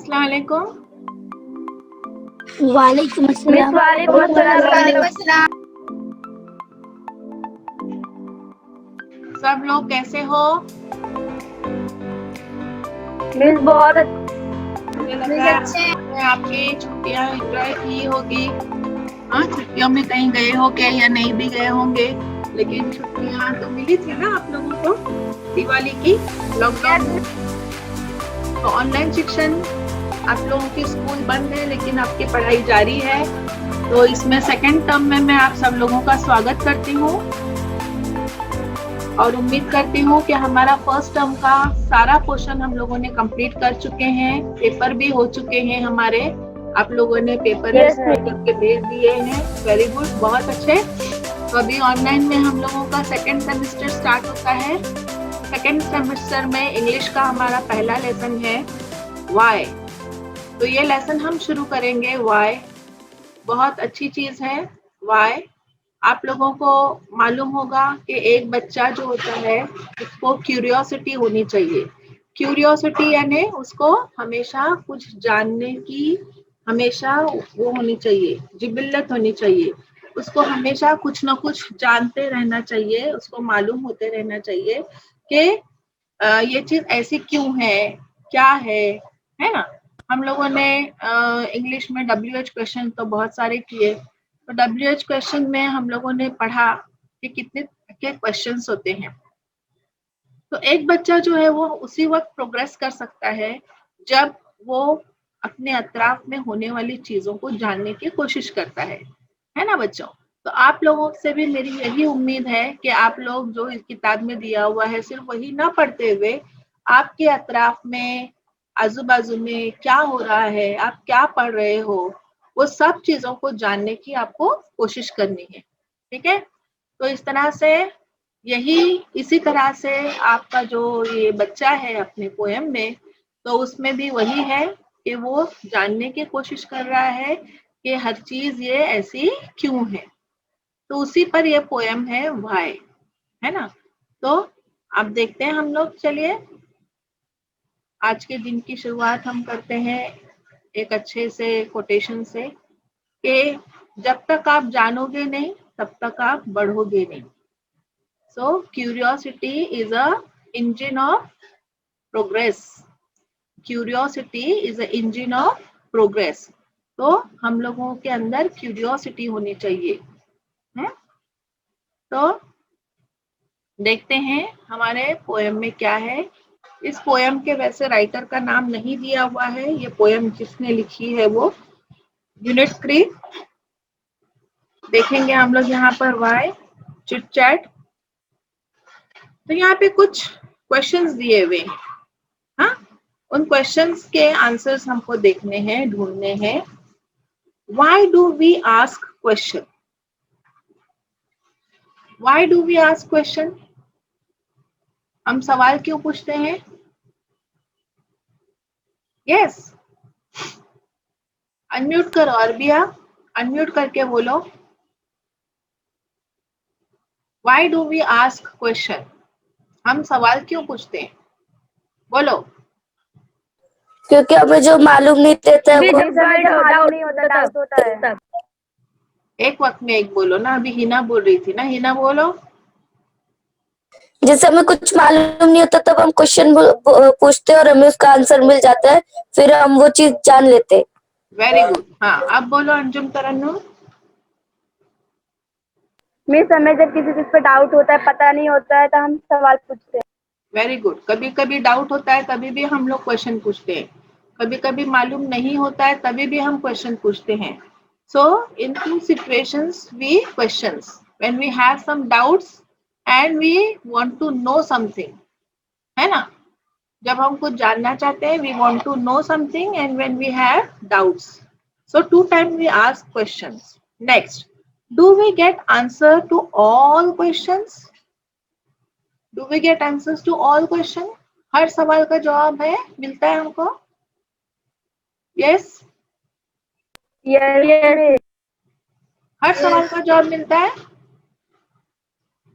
अस्सलाम वालेकुम। वालेकुम अस्सलाम। सब लोग कैसे हो? मिस बहुत मुझे लगा आपकी छुट्टियां एंजॉय की होगी। हाँ, छुट्टियों में कहीं गए हो क्या या नहीं भी गए होंगे, लेकिन छुट्टियां तो मिली थी ना आप लोगों को दिवाली की, लॉकडाउन में। तो ऑनलाइन शिक्षण, आप लोगों की स्कूल बंद है लेकिन आपकी पढ़ाई जारी है। तो इसमें सेकेंड टर्म में मैं आप सब लोगों का स्वागत करती हूँ और उम्मीद करती हूँ कि हमारा फर्स्ट टर्म का सारा पोर्शन हम लोगों ने कंप्लीट कर चुके हैं। पेपर भी हो चुके हैं हमारे, आप लोगों ने पेपर करके भेज दिए हैं। वेरी गुड, बहुत अच्छे। तो अभी ऑनलाइन में हम लोगों का सेकेंड सेमेस्टर स्टार्ट होता है। सेकेंड सेमेस्टर में इंग्लिश का हमारा पहला लेसन है वाई। तो ये लेसन हम शुरू करेंगे वाई। बहुत अच्छी चीज है वाई। आप लोगों को मालूम होगा कि एक बच्चा जो होता है उसको क्यूरियोसिटी होनी चाहिए। क्यूरियोसिटी यानी उसको हमेशा कुछ जानने की हमेशा वो होनी चाहिए, जिबिल्लत होनी चाहिए। उसको हमेशा कुछ ना कुछ जानते रहना चाहिए, उसको मालूम होते रहना चाहिए कि ये चीज ऐसी क्यों है, क्या है ना। हम लोगों ने इंग्लिश में WH क्वेश्चन तो बहुत सारे किए। तो WH क्वेश्चन में हम लोगों ने पढ़ा कि कितने के क्वेश्चंस होते हैं। तो एक बच्चा जो है वो उसी वक्त प्रोग्रेस कर सकता है जब वो अपने अतराफ में होने वाली चीजों को जानने की कोशिश करता है ना बच्चों। तो आप लोगों से भी मेरी यही उम्मीद है कि आप लोग जो इस किताब में दिया हुआ है सिर्फ वही ना पढ़ते हुए आपके अतराफ में, आजू बाजू में क्या हो रहा है, आप क्या पढ़ रहे हो, वो सब चीजों को जानने की आपको कोशिश करनी है। ठीक है, तो इस तरह से इसी तरह से आपका जो ये बच्चा है अपने पोएम में, तो उसमें भी वही है कि वो जानने की कोशिश कर रहा है कि हर चीज ये ऐसी क्यों है। तो उसी पर ये पोएम है व्हाई, है ना। तो अब देखते हैं हम लोग, चलिए आज के दिन की शुरुआत हम करते हैं एक अच्छे से कोटेशन से कि जब तक आप जानोगे नहीं तब तक आप बढ़ोगे नहीं। So curiosity is a engine of progress. Curiosity is a engine of progress. तो हम लोगों के अंदर क्यूरियोसिटी होनी चाहिए है। तो देखते हैं हमारे पोएम में क्या है। इस पोएम के वैसे राइटर का नाम नहीं दिया हुआ है, ये पोएम जिसने लिखी है वो यूनिट 3 देखेंगे हम लोग यहाँ पर वाई चिट चैट। तो यहाँ पे कुछ क्वेश्चंस दिए हुए हैं, हाँ, उन क्वेश्चंस के आंसर्स हमको देखने हैं, ढूंढने हैं। Why do we ask question? Why do we ask question? हम सवाल क्यों पूछते हैं? Yes. अनम्यूट करो अरबिया, अनम्यूट करके बोलो। Why do we ask question? हम सवाल क्यों पूछते हैं? बोलो। क्योंकि हमें जो मालूम नहीं रहता है वो डाउट नहीं होता, डाउट होता है। एक वक्त में एक बोलो ना, अभी हिना बोल रही थी ना, हिना बोलो। जैसे हमें कुछ मालूम नहीं होता तब हम क्वेश्चन पूछते हैं और हमें उसका आंसर मिल जाता है, फिर हम वो चीज जान लेते हैं। Very good. हाँ, अब बोलो अंजुम तरन्नुम। मिस, हमें जब किसी चीज पे डाउट होता है, पता नहीं होता है, तो हम सवाल पूछते हैं। Very good. कभी कभी डाउट होता है तभी भी हम लोग क्वेश्चन पूछते हैं, कभी कभी मालूम नहीं होता है तभी भी हम क्वेश्चन पूछते हैं। So in two situations we questions when we have some doubts and we want to know something, है ना। जब हम कुछ जानना चाहते हैं, we want to know something and when we have doubts, so 2 time we ask questions. Next, do we get answer to all questions? Do we get answers to all question? हर सवाल का जवाब है, मिलता है हमको? Yes? यस। हर सवाल का जवाब मिलता है?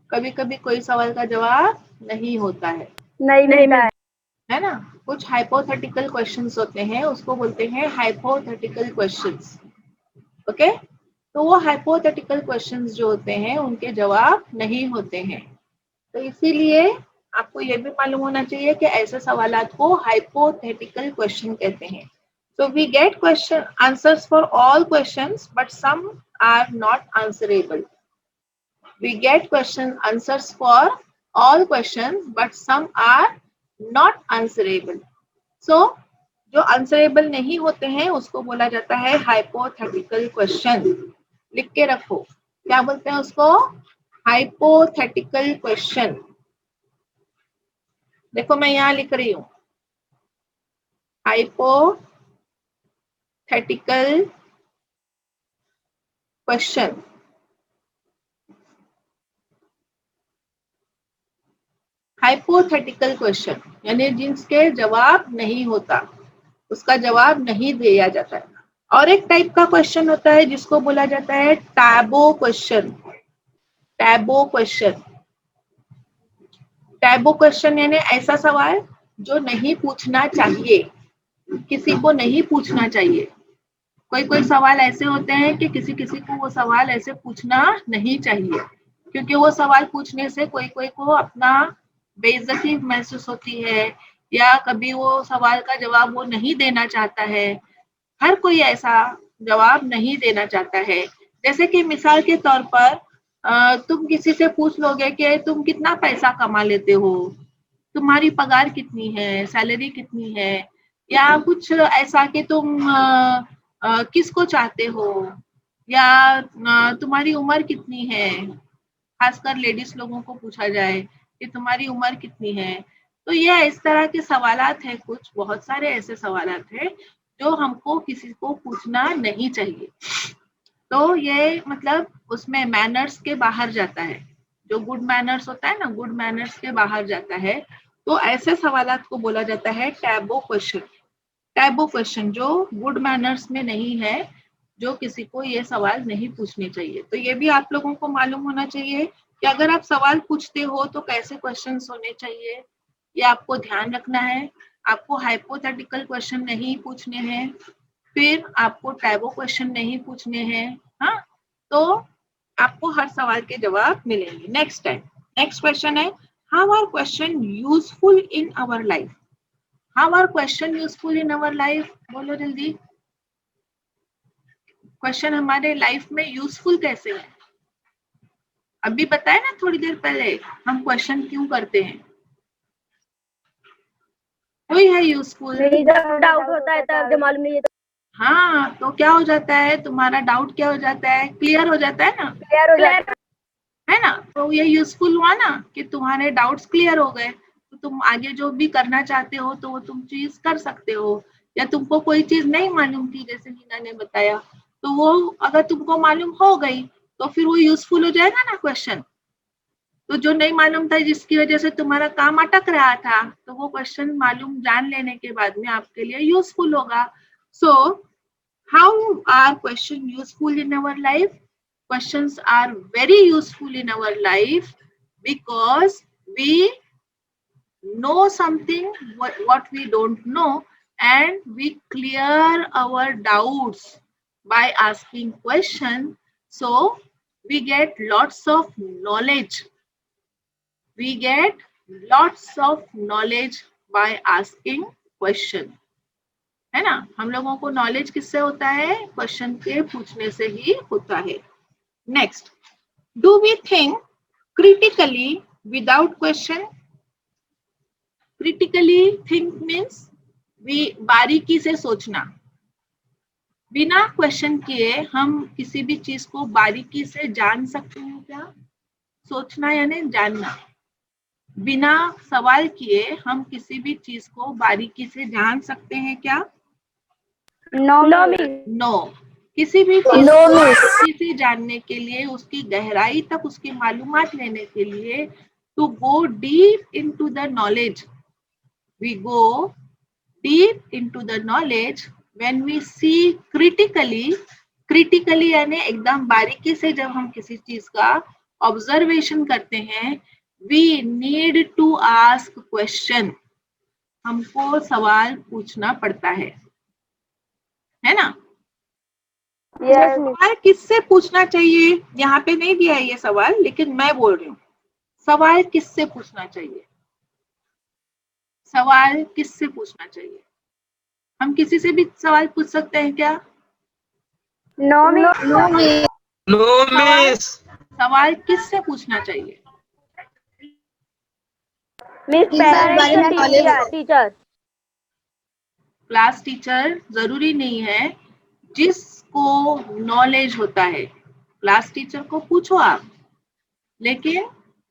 कभी कभी कोई सवाल का जवाब नहीं होता है नहीं मिलता है। है ना। कुछ हाइपोथेटिकल क्वेश्चंस होते हैं, उसको बोलते हैं हाइपोथेटिकल क्वेश्चंस। ओके, तो वो हाइपोथेटिकल क्वेश्चंस जो होते हैं उनके जवाब नहीं होते हैं। तो इसीलिए आपको ये भी मालूम होना चाहिए कि ऐसे सवालात को हाइपोथेटिकल क्वेश्चन कहते हैं। So we get question answers for all questions, but some are not answerable. We get question answers for all questions, but some are not answerable. So जो answerable नहीं होते हैं उसको बोला जाता है hypothetical question. लिख के रखो, क्या बोलते हैं उसको? Hypothetical question. देखो मैं यहाँ लिख रही हूँ, hypothetical question. हाइपोथेटिकल क्वेश्चन यानी जिसके जवाब नहीं होता, उसका जवाब नहीं दिया जाता है। और एक टाइप का क्वेश्चन होता है जिसको बोला जाता है taboo question. Taboo question, taboo question यानी ऐसा सवाल जो नहीं पूछना चाहिए, किसी को नहीं पूछना चाहिए। कोई कोई सवाल ऐसे होते हैं कि किसी किसी को वो सवाल ऐसे पूछना नहीं चाहिए, क्योंकि वो सवाल पूछने से कोई कोई को अपना बेइज्जती महसूस होती है, या कभी वो सवाल का जवाब वो नहीं देना चाहता है। हर कोई ऐसा जवाब नहीं देना चाहता है। जैसे कि मिसाल के तौर पर तुम किसी से पूछ लोगे कि तुम कितना पैसा कमा लेते हो, तुम्हारी पगार कितनी है, सैलरी कितनी है, या कुछ ऐसा कि तुम किसको चाहते हो, या तुम्हारी उम्र कितनी है। खासकर लेडीज लोगों को पूछा जाए कि तुम्हारी उम्र कितनी है। तो ये इस तरह के सवालात हैं, कुछ बहुत सारे ऐसे सवालात हैं जो हमको किसी को पूछना नहीं चाहिए। तो ये मतलब उसमें मैनर्स के बाहर जाता है, जो गुड मैनर्स होता है ना, गुड मैनर्स के बाहर जाता है। तो ऐसे सवालात को बोला जाता है टैबू क्वेश्चन। टैबू क्वेश्चन जो गुड मैनर्स में नहीं है, जो किसी को ये सवाल नहीं पूछने चाहिए। तो ये भी आप लोगों को मालूम होना चाहिए कि अगर आप सवाल पूछते हो तो कैसे क्वेश्चंस होने चाहिए, ये आपको ध्यान रखना है। आपको हाइपोथेटिकल क्वेश्चन नहीं पूछने हैं, फिर आपको टैबू क्वेश्चन नहीं पूछने हैं। हाँ, तो आपको हर सवाल के जवाब मिलेंगे। नेक्स्ट क्वेश्चन है, how are question useful in our life? How are question useful in our life? बोलो जल्दी। क्वेश्चन हमारे लाइफ में यूजफुल कैसे है? अभी बताया ना थोड़ी देर पहले हम क्वेश्चन क्यों करते हैं। कोई है यूजफुल? जब डाउट होता है तब जो मालूम नहीं है तो हाँ, तो क्या हो जाता है, तुम्हारा डाउट क्या हो जाता है, क्लियर हो जाता है ना, क्लियर हो जाता है ना। तो ये यूजफुल हुआ ना कि तुम्हारे डाउट्स क्लियर हो गए, तो तुम आगे जो भी करना चाहते हो तो वो तुम चीज कर सकते हो। या तुमको कोई चीज नहीं मालूम थी, जैसे नीना ने बताया, तो वो अगर तुमको मालूम हो गई तो फिर वो यूजफुल हो जाएगा ना क्वेश्चन। तो जो नहीं मालूम था, जिसकी वजह से तुम्हारा काम अटक रहा था, तो वो क्वेश्चन मालूम जान लेने के बाद में आपके लिए यूजफुल होगा। So how are question useful in our life? Questions are very useful in our life because we know something what we don't know, and we clear our doubts by asking question. So we get lots of knowledge. We get lots of knowledge by asking question. है ना, हम लोगों को knowledge किससे होता है? Question के पूछने से ही होता है। Next, do we think critically without question? Critically think means बारीकी से सोचना। बिना क्वेश्चन किए हम किसी भी चीज को बारीकी से जान सकते हैं क्या? सोचना यानी जानना। बिना सवाल किए हम किसी भी चीज को बारीकी से जान सकते हैं क्या? नो। किसी भी चीज को से जानने के लिए, उसकी गहराई तक उसकी मालूमात लेने के लिए, to go deep into the knowledge, we go deep into the knowledge when we see critically. Critically यानी एकदम बारीकी से जब हम किसी चीज का ऑब्जर्वेशन करते हैं, we need to ask question. हमको सवाल पूछना पड़ता है ना? यस सवाल किससे पूछना चाहिए? यहाँ पे नहीं दिया है ये सवाल, लेकिन मैं बोल रही हूँ सवाल किससे पूछना चाहिए। सवाल किससे पूछना चाहिए? हम किसी से भी सवाल पूछ सकते हैं क्या? नो मिस सवाल किससे पूछना चाहिए? Miss parents teacher class teacher जरूरी नहीं है, जिसको नॉलेज होता है क्लास टीचर को पूछो आप। लेकिन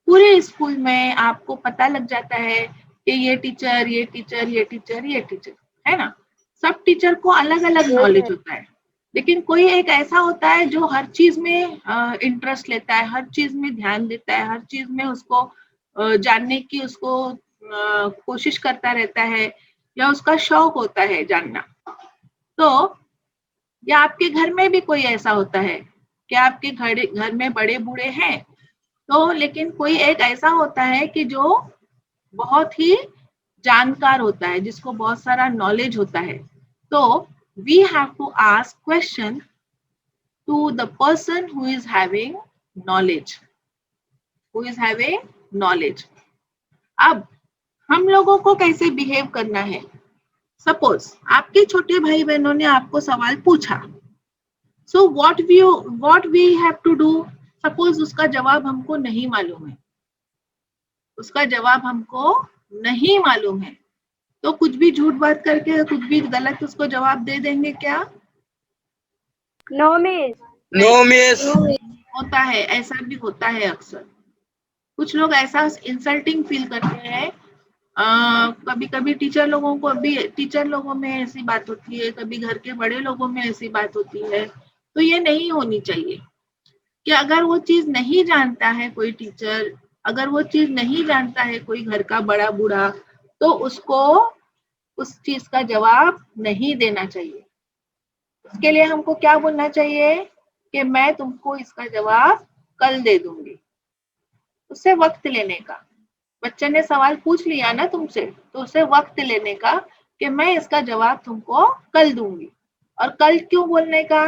पूरे स्कूल में आपको पता लग जाता है कि ये टीचर ये टीचर ये टीचर ये टीचर, है ना? सब टीचर को अलग अलग नॉलेज होता है, लेकिन कोई एक ऐसा होता है जो हर चीज में इंटरेस्ट लेता है, हर चीज में ध्यान देता है, हर चीज में उसको जानने की उसको कोशिश करता रहता है, या उसका शौक होता है जानना। तो या आपके घर में भी कोई ऐसा होता है कि आपके घर में बड़े बूढ़े हैं, तो लेकिन कोई एक ऐसा होता है कि जो बहुत ही जानकार होता है, जिसको बहुत सारा नॉलेज होता है। तो we have to ask question to the person who is having knowledge, अब हम लोगों को कैसे बिहेव करना है? सपोज आपके छोटे भाई बहनों ने आपको सवाल पूछा, so what we have to do. Suppose उसका जवाब हमको नहीं मालूम है, तो कुछ भी झूठ बात करके कुछ भी गलत उसको जवाब दे देंगे क्या? नो मिस होता है, ऐसा भी होता है अक्सर। कुछ लोग ऐसा इंसल्टिंग फील करते हैं। कभी कभी टीचर लोगों में ऐसी बात होती है, कभी घर के बड़े लोगों में ऐसी बात होती है। तो ये नहीं होनी चाहिए कि अगर वो चीज नहीं जानता है कोई टीचर, अगर वो चीज नहीं जानता है कोई घर का बड़ा बूढ़ा, तो उसको उस चीज का जवाब नहीं देना चाहिए। उसके लिए हमको क्या बोलना चाहिए कि मैं तुमको इसका जवाब कल दे दूंगी। उससे वक्त लेने का, बच्चे ने सवाल पूछ लिया ना तुमसे, तो उसे वक्त लेने का कि मैं इसका जवाब तुमको कल दूंगी। और कल क्यों बोलने का?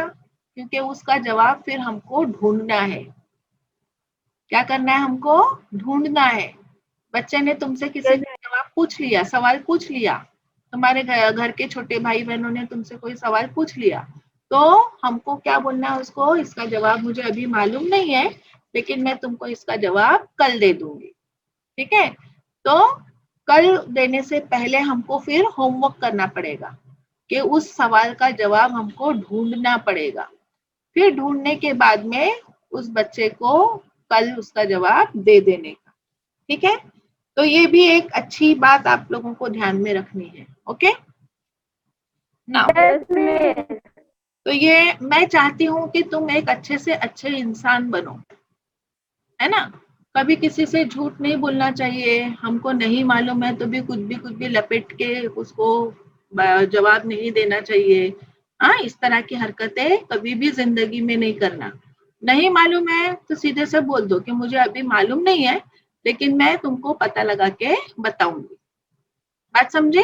क्योंकि उसका जवाब फिर हमको ढूंढना है। क्या करना है? हमको ढूंढना है। बच्चे ने तुमसे किसी ने जवाब पूछ लिया, सवाल पूछ लिया, तुम्हारे घर के छोटे भाई बहनों ने तुमसे कोई सवाल पूछ लिया, तो हमको क्या बोलना है उसको? इसका जवाब मुझे अभी मालूम नहीं है, लेकिन मैं तुमको इसका जवाब कल दे दूंगी। ठीक है? तो कल देने से पहले हमको फिर होमवर्क करना पड़ेगा कि उस सवाल का जवाब हमको ढूंढना पड़ेगा। फिर ढूंढने के बाद में उस बच्चे को कल उसका जवाब दे देने का। ठीक है? तो ये भी एक अच्छी बात आप लोगों को ध्यान में रखनी है। ओके ना? तो ये मैं चाहती हूँ कि तुम एक अच्छे से अच्छे इंसान बनो, है ना? कभी किसी से झूठ नहीं बोलना चाहिए। हमको नहीं मालूम है तो भी कुछ भी लपेट के उसको जवाब नहीं देना चाहिए। हाँ, इस तरह की हरकतें कभी भी जिंदगी में नहीं करना। नहीं मालूम है तो सीधे से बोल दो कि मुझे अभी मालूम नहीं है, लेकिन मैं तुमको पता लगा के बताऊंगी। बात समझे?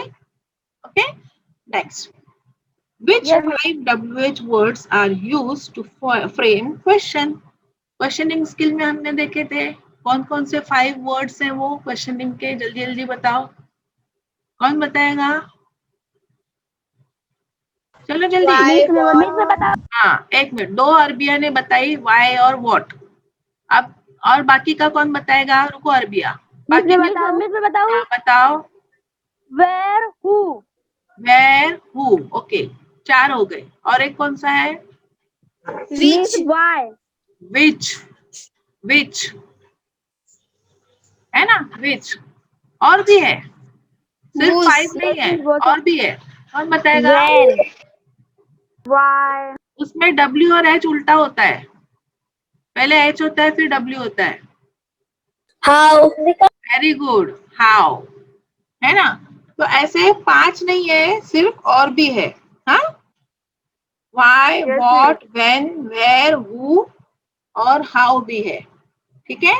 Okay, next. Which 5 WH words are used to frame question? Questioning skill में हमने देखे थे कौन कौन से 5 वर्ड्स हैं वो क्वेश्चनिंग के। जल्दी जल्दी बताओ, कौन बताएगा? चलो जल्दी। हाँ, 1 मिनट। 2 अरबिया ने बताई वाई और व्हाट। अब और बाकी का कौन बताएगा? रुको अरबिया, बाकी बताओ। हाँ, बताओ। Where who. ओके, 4 हो गए। और एक कौन सा है? वाई विच, है ना? विच। और भी है, सिर्फ 5 नहीं है, और भी है। कौन बताएगा? वाई उसमें W और H उल्टा होता है, पहले H होता है फिर W होता है। हाउ। वेरी गुड, हाउ, है ना? तो ऐसे 5 नहीं है, सिर्फ और भी है। हाँ, why, what, when, where, who और how भी है। ठीक है?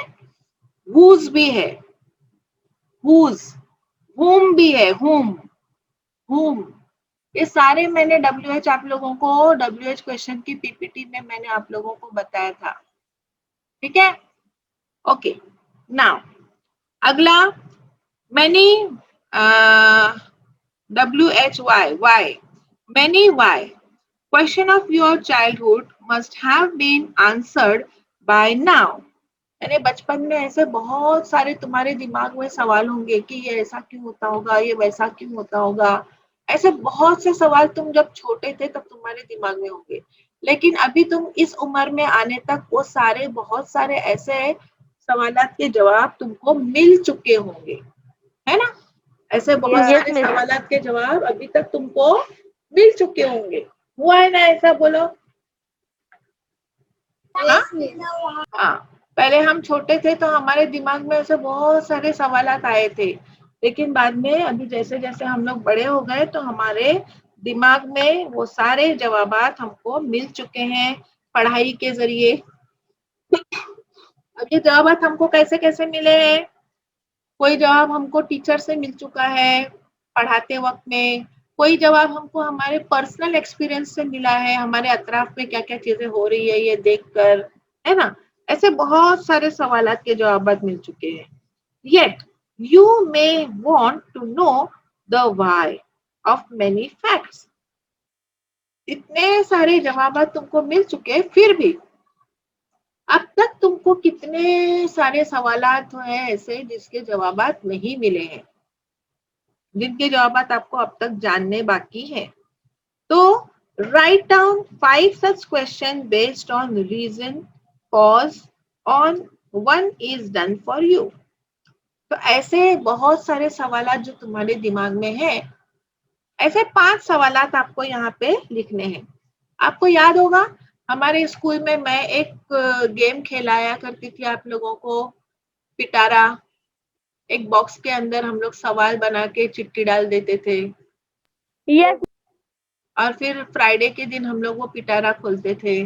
whose भी है, whose, whom भी है, whom ये सारे मैंने WH आप लोगों को WH क्वेश्चन की PPT में मैंने आप लोगों को बताया था, ठीक है। ओके, नाउ अगला many why many why question of your childhood must have been answered by now। यानी बचपन में ऐसे बहुत सारे तुम्हारे दिमाग में सवाल होंगे कि ये ऐसा क्यों होता होगा, ये वैसा क्यों होता होगा, ऐसे बहुत से सवाल तुम जब छोटे थे तब तुम्हारे दिमाग में होंगे, लेकिन अभी तुम इस उम्र में आने तक वो सारे बहुत सारे ऐसे सवालात के जवाब तुमको मिल चुके होंगे, है ना। ऐसे बहुत सारे सवालात के जवाब अभी तक तुमको मिल चुके होंगे, हुआ है ना ऐसा, बोलो। हाँ, पहले हम छोटे थे तो हमारे दिमाग में ऐसे बहुत सारे सवालात आए थे, लेकिन बाद में अभी जैसे जैसे हम लोग बड़े हो गए तो हमारे दिमाग में वो सारे जवाबात हमको मिल चुके हैं पढ़ाई के जरिए। अब ये जवाबात हमको कैसे कैसे मिले हैं, कोई जवाब हमको टीचर से मिल चुका है पढ़ाते वक्त में, कोई जवाब हमको हमारे पर्सनल एक्सपीरियंस से मिला है, हमारे अतराफ में क्या क्या चीजें हो रही है ये देखकर, है ना। ऐसे बहुत सारे सवालात के जवाब मिल चुके हैं। Yet you may want to know the why of many facts. इतने सारे जवाब तुमको मिल चुके, फिर भी अब तक तुमको कितने सारे सवालात हैं ऐसे जिसके जवाबात नहीं मिले हैं, जिनके जवाबात आपको अब तक जानने बाकी हैं। तो write down 5 such question based on reason, cause, on one is done for you। तो ऐसे बहुत सारे सवालात जो तुम्हारे दिमाग में हैं, ऐसे 5 सवालात आपको यहाँ पे लिखने हैं। आपको याद होगा हमारे स्कूल में मैं एक गेम खिलाया करती थी आप लोगों को, पिटारा। एक बॉक्स के अंदर हम लोग सवाल बना के चिट्ठी डाल देते थे। यस। और फिर फ्राइडे के दिन हम लोग वो पिटारा खोलते थे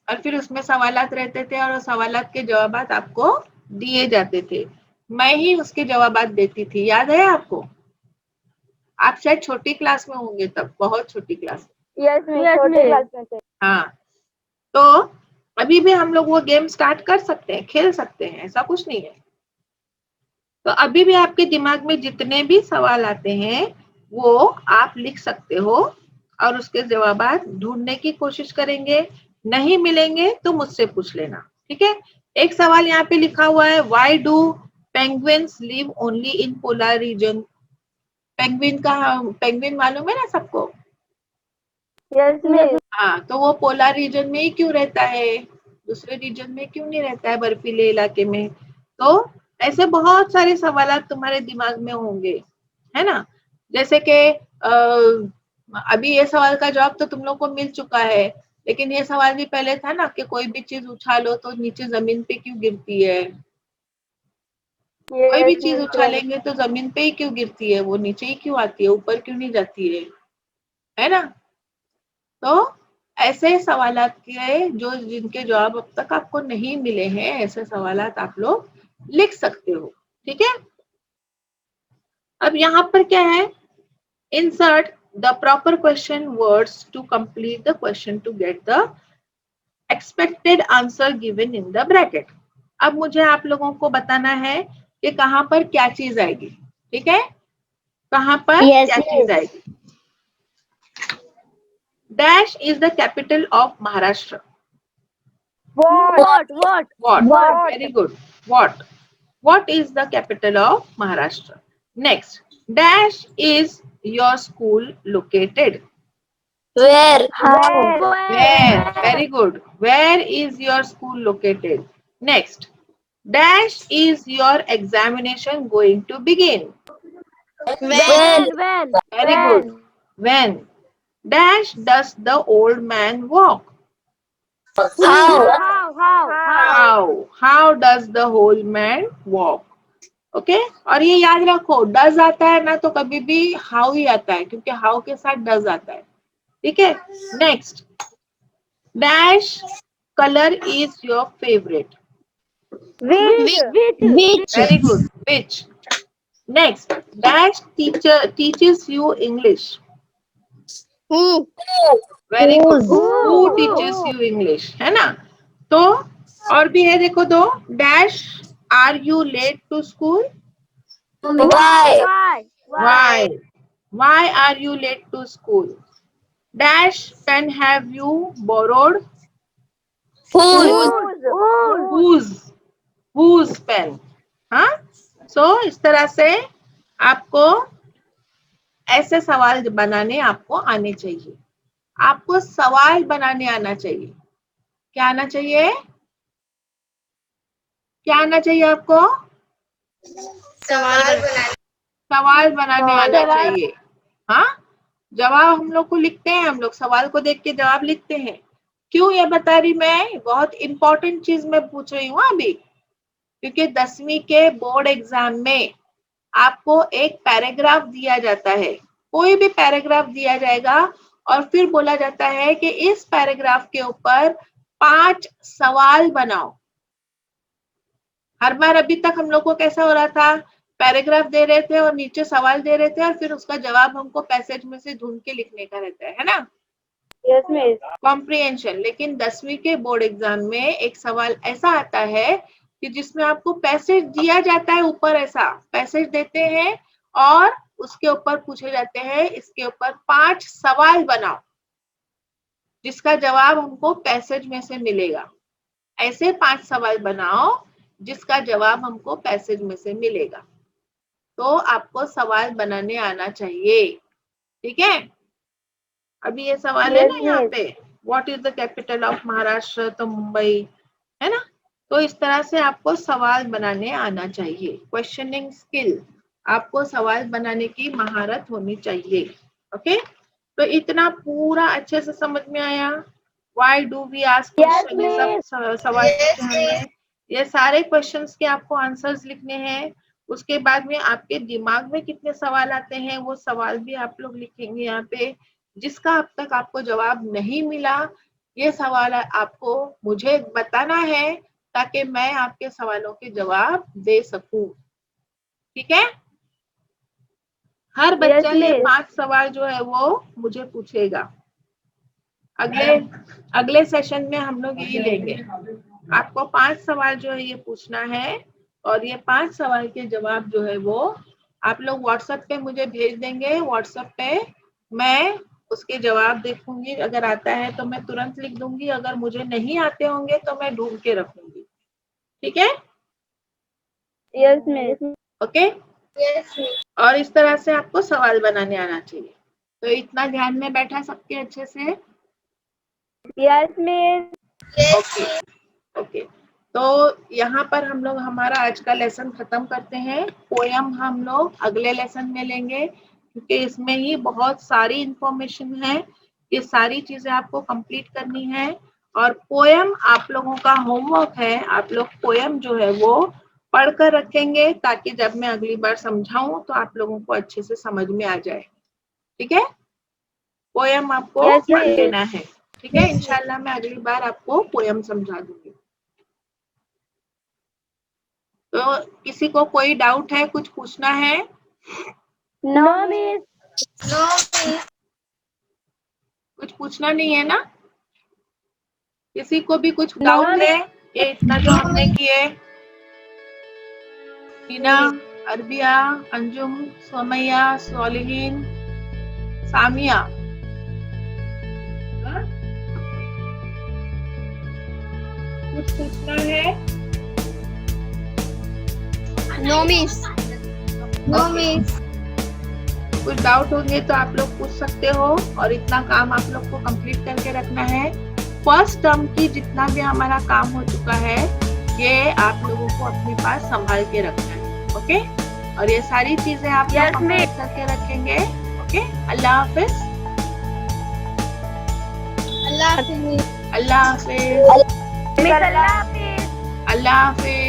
और फिर उसमें सवालात रहते थे और सवालात के जवाबात आपको दिए जाते थे, मैं ही उसके जवाबात देती थी, याद है आपको। आप शायद छोटी क्लास में होंगे तब, बहुत छोटी क्लास में। यस छोटे क्लास में थे। हाँ, तो अभी भी हम लोग वो गेम स्टार्ट कर सकते हैं, खेल सकते हैं, ऐसा कुछ नहीं है। तो अभी भी आपके दिमाग में जितने भी सवाल आते हैं वो आप लिख सकते हो और उसके जवाब ढूंढने की कोशिश करेंगे, नहीं मिलेंगे तो मुझसे पूछ लेना, ठीक है। एक सवाल यहाँ पे लिखा हुआ है, why do penguins live only in polar region. Penguin मालूम है ना सबको। यस। हाँ, तो वो पोलर रीजन में ही क्यों रहता है, दूसरे रीजन में क्यों नहीं रहता है, बर्फीले इलाके में। तो ऐसे बहुत सारे सवाल तुम्हारे दिमाग में होंगे, है ना। जैसे कि अभी ये सवाल का जवाब तो तुम लोग को मिल चुका है, लेकिन ये सवाल भी पहले था ना कि कोई भी चीज उछालो तो नीचे जमीन पे क्यों गिरती है, कोई भी चीज उछालेंगे तो जमीन पे ही क्यों गिरती है, वो नीचे ही क्यों आती है, ऊपर क्यों नहीं जाती है ना। तो ऐसे सवालात के जो जिनके जवाब अब तक आपको नहीं मिले हैं, ऐसे सवालात आप लोग लिख सकते हो, ठीक है। अब यहाँ पर क्या है, insert the proper question words to complete the question to get the expected answer given in the bracket। अब मुझे आप लोगों को बताना है कि कहाँ पर क्या चीज आएगी, ठीक है, कहाँ पर क्या चीज आएगी। Dash is the capital of Maharashtra. What? Very good. What is the capital of Maharashtra? Next, dash is your school located? Where? Where? Very good. Where is your school located? Next, dash is your examination going to begin? When? Very good. When? Dash does the old man walk? How? How does the old man walk? Okay और ये याद रखो, does आता है ना तो कभी भी हाउ ही आता है, क्योंकि हाउ के साथ डज आता है, ठीक है। Next, dash colour is your favourite? Which? Very good. Which? Next, dash teacher teaches you English. Who? Very good. Who? Who teaches you English? है ना? तो और भी है, देखो दो. Dash, are you late to school? Why? Why? Why are you late to school? Dash, pen have you borrowed? Whose? Whose pen? हाँ? So इस तरह से आपको ऐसे सवाल बनाने आपको आने चाहिए. आपको सवाल बनाने आना चाहिए. क्या आना चाहिए? क्या आना चाहिए आपको? सवाल बनाने आना चाहिए. हाँ, जवाब हम लोग को लिखते हैं, हम लोग सवाल को देख के जवाब लिखते हैं. क्यों ये बता रही मैं? बहुत इंपॉर्टेंट चीज मैं पूछ रही हूँ अभी, क्योंकि 10वीं के बोर्ड एग्जाम में आपको एक पैराग्राफ दिया जाता है. कोई भी पैराग्राफ दिया जाएगा और फिर बोला जाता है कि इस पैराग्राफ के ऊपर 5 सवाल बनाओ. हर बार अभी तक हम लोग को कैसा हो रहा था? पैराग्राफ दे रहे थे और नीचे सवाल दे रहे थे और फिर उसका जवाब हमको पैसेज में से ढूंढ के लिखने का रहता है ना? Yes, miss. कॉम्प्रिहेंशन. लेकिन 10वीं के बोर्ड एग्जाम में एक सवाल ऐसा आता है कि जिसमें आपको पैसेज दिया जाता है, ऊपर ऐसा पैसेज देते हैं और उसके ऊपर पूछे जाते हैं इसके ऊपर 5 सवाल बनाओ जिसका जवाब हमको पैसेज में से मिलेगा. ऐसे 5 सवाल बनाओ जिसका जवाब हमको पैसेज में से मिलेगा. तो आपको सवाल बनाने आना चाहिए. ठीक है? अभी ये सवाल है ना यहाँ पे, what is the capital of Maharashtra? तो मुंबई है ना? तो इस तरह से आपको सवाल बनाने आना चाहिए. क्वेश्चनिंग स्किल, आपको सवाल बनाने की महारत होनी चाहिए. ओके, तो इतना पूरा अच्छे से समझ में आया? Why do we ask question? ये सब सवाल पूछे हमने. ये सारे क्वेश्चंस के आपको आंसर्स लिखने हैं. उसके बाद में आपके दिमाग में कितने सवाल आते हैं वो सवाल भी आप लोग लिखेंगे यहाँ पे. जिसका अब तक आपको जवाब नहीं मिला, ये सवाल आपको मुझे बताना है ताकि मैं आपके सवालों के जवाब दे सकूं. ठीक है? हर बच्चा ये 5 सवाल जो है वो मुझे पूछेगा. अगले सेशन में हम लोग यही लेंगे. आपको 5 सवाल जो है ये पूछना है और ये 5 सवाल के जवाब जो है वो आप लोग व्हाट्सएप पे मुझे भेज देंगे. व्हाट्सएप पे मैं उसके जवाब देखूंगी, अगर आता है तो मैं तुरंत लिख दूंगी, अगर मुझे नहीं आते होंगे तो मैं ढूंढ के रखूंगी. ठीक है? Yes, miss. ओके? और इस तरह से आपको सवाल बनाने आना चाहिए. तो इतना ध्यान में बैठा सबके अच्छे से? Yes, miss. ओके. तो यहाँ पर हम लोग हमारा आज का लेसन खत्म करते हैं. पोयम हम लोग अगले लेसन में लेंगे क्योंकि इसमें ही बहुत सारी इंफॉर्मेशन है. ये सारी चीजें आपको कंप्लीट करनी है और पोयम आप लोगों का होमवर्क है. आप लोग पोयम जो है वो पढ़कर रखेंगे ताकि जब मैं अगली बार समझाऊं तो आप लोगों को अच्छे से समझ में आ जाए. ठीक है? पोयम आपको पढ़ लेना है. ठीक है? इंशाल्लाह मैं अगली बार आपको पोयम समझा दूंगी. तो किसी को कोई डाउट है, कुछ पूछना है? No, miss. कुछ पूछना नहीं है ना? किसी को भी कुछ डाउट है? ये इतना जो हमने किए, टीना, अरबिया, अंजुम, सोमैया, सोलिहीन, सामिया, कुछ पूछना है? No, miss. कुछ डाउट होंगे तो आप लोग पूछ सकते हो और इतना काम आप लोग को कंप्लीट करके रखना है. फर्स्ट टर्म की जितना भी हमारा काम हो चुका है ये आप लोगों को अपने पास संभाल के रखना है. ओके? और ये सारी चीजें आप लोग कंप्लीट करके रखेंगे. ओके? अल्लाह हाफिज. Allah Hafiz. अल्लाह हाफिज. Miss, Allah Hafiz. अल्लाह हाफिज.